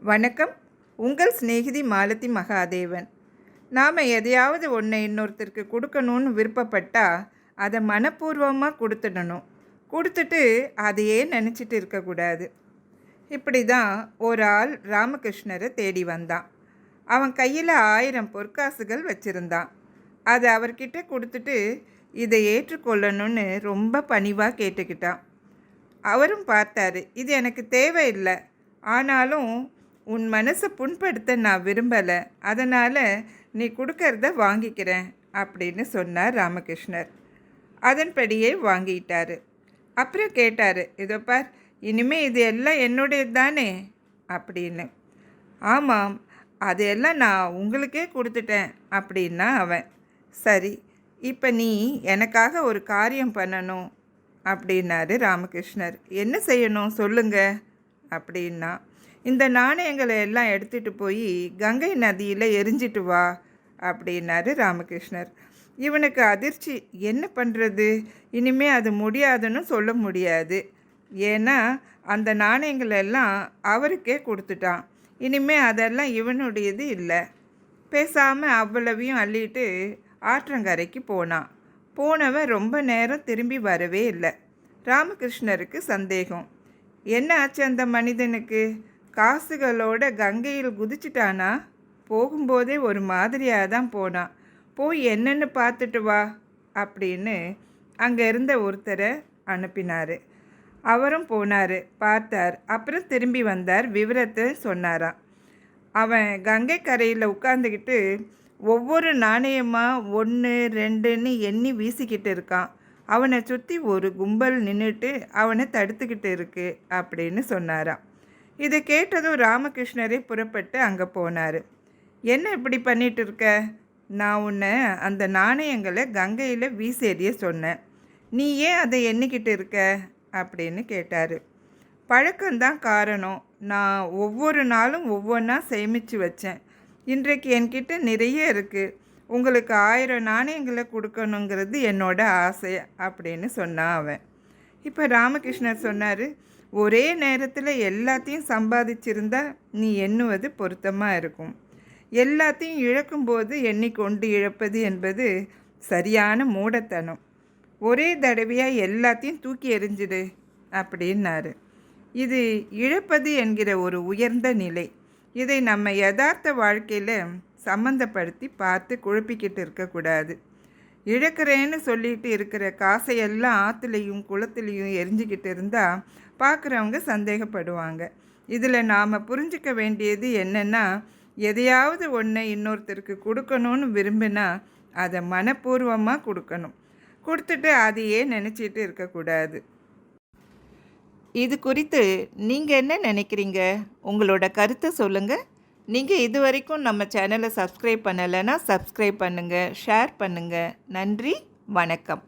வணக்கம். உங்கள் சிநேகிதி மாலதி மகாதேவன். நாம் எதையாவது ஒன்று இன்னொருத்தருக்கு கொடுக்கணும்னு விருப்பப்பட்டா அதை மனப்பூர்வமாக கொடுத்துடணும். கொடுத்துட்டு அதையே நினச்சிட்டு இருக்கக்கூடாது. இப்படி தான் ஒரு ஆள் ராமகிருஷ்ணரை தேடி வந்தான். அவன் கையில் 1000 பொற்காசுகள் வச்சுருந்தான். அதை அவர்கிட்ட கொடுத்துட்டு இதை ஏற்றுக்கொள்ளணும்னு ரொம்ப பணிவாக கேட்டுக்கிட்டான். அவரும் பார்த்தாரு, இது எனக்கு தேவையில்லை, ஆனாலும் உன் மனசை புண்படுத்த நான் விரும்பலை, அதனால் நீ கொடுக்கறத வாங்கிக்கிறேன் அப்படின்னு சொன்னார் ராமகிருஷ்ணர். அதன்படியே வாங்கிட்டார். அப்புறம் கேட்டார், இதோ பார், இனிமேல் இது எல்லாம் என்னுடையது தானே அப்படின்னு. ஆமாம், அதையெல்லாம் நான் உங்களுக்கே கொடுத்துட்டேன் அப்படின்னா அவன். சரி, இப்போ நீ எனக்காக ஒரு காரியம் பண்ணணும் அப்படின்னாரு ராமகிருஷ்ணர். என்ன செய்யணும் சொல்லுங்க அப்படின்னா, இந்த நாணயங்களை எல்லாம் எடுத்துகிட்டு போய் கங்கை நதியில் எரிஞ்சிட்டு வா அப்படின்னாரு ராமகிருஷ்ணர். இவனுக்கு அதிர்ச்சி. என்ன பண்ணுறது, இனிமே அது முடியாதுன்னு சொல்ல முடியாது. ஏன்னா அந்த நாணயங்கள் எல்லாம் அவருக்கே கொடுத்துட்டான். இனிமே அதெல்லாம் இவனுடையது இல்லை. பேசாமல் அவ்வளவையும் அள்ளிட்டு ஆற்றங்கரைக்கு போனான். போனவன் ரொம்ப நேரம் திரும்பி வரவே இல்லை. ராமகிருஷ்ணருக்கு சந்தேகம். என்ன ஆச்சு அந்த மனிதனுக்கு? காசுகளோட கங்கையில் குதிச்சிட்டானா? போகும்போதே ஒரு மாதிரியாக தான் போனான். போய் என்னென்னு பார்த்துட்டு வா அப்படின்னு அங்கே இருந்த ஒருத்தரை அனுப்பினார். அவரும் போனார், பார்த்தார். அப்புறம் திரும்பி வந்தார், விவரத்தை சொன்னாராம். அவன் கங்கை கரையில் உட்காந்துக்கிட்டு ஒவ்வொரு நாணயமாக 1 2ன்னு எண்ணி வீசிக்கிட்டு இருக்கான். அவனை சுற்றி ஒரு கும்பல் நின்றுட்டு அவனை தடுத்துக்கிட்டு இருக்கு அப்படின்னு சொன்னாராம். இதை கேட்டதும் ராமகிருஷ்ணரே புறப்பட்டு அங்கே போனார். என்ன இப்படி பண்ணிட்டு இருக்க? நான் உன்னை அந்த நாணயங்களை கங்கையில் வீசி எறிய சொன்னேன், நீ ஏன் அதை எண்ணிக்கிட்டு இருக்க அப்படின்னு கேட்டார். பழக்கம்தான் காரணம். நான் ஒவ்வொரு நாளும் ஒவ்வொன்றா சேமித்து வச்சேன். இன்றைக்கு என்கிட்ட நிறைய இருக்குது. உங்களுக்கு 1000 நாணயங்களை கொடுக்கணுங்கிறது என்னோட ஆசை அப்படின்னு சொன்னான் அவன். இப்போ ராமகிருஷ்ணர் சொன்னார், ஒரே நேரத்தில் எல்லாத்தையும் சம்பாதிச்சிருந்தா நீ எண்ணுவது பொருத்தமாக இருக்கும். எல்லாத்தையும் இழக்கும்போது எண்ணிக்கொண்டு இழப்பது என்பது சரியான மூடத்தனம். ஒரே தடவையாக எல்லாத்தையும் தூக்கி எறிஞ்சிடு அப்படின்னாரு. இது இழப்பது என்கிற ஒரு உயர்ந்த நிலை. இதை நம்ம யதார்த்த வாழ்க்கையில் சம்மந்தப்படுத்தி பார்த்து குழப்பிக்கிட்டு இருக்கக்கூடாது. இழக்கிறேன்னு சொல்லிட்டு இருக்கிற காசையெல்லாம் ஆற்றுலையும் குளத்துலேயும் எரிஞ்சிக்கிட்டு இருந்தால் பார்க்குறவங்க சந்தேகப்படுவாங்க. இதில் நாம் புரிஞ்சிக்க வேண்டியது என்னென்னா, எதையாவது ஒன்றை இன்னொருத்தருக்கு கொடுக்கணும்னு விரும்பினா அதை மனப்பூர்வமாக கொடுக்கணும். கொடுத்துட்டு அதையே நினச்சிட்டு இருக்கக்கூடாது. இது குறித்து நீங்கள் என்ன நினைக்கிறீங்க? உங்களோட கருத்தை சொல்லுங்கள். நீங்கள் இது வரைக்கும் நம்ம சேனலை சப்ஸ்கிரைப் பண்ணலைன்னா சப்ஸ்கிரைப் பண்ணுங்கள், ஷேர் பண்ணுங்கள். நன்றி, வணக்கம்.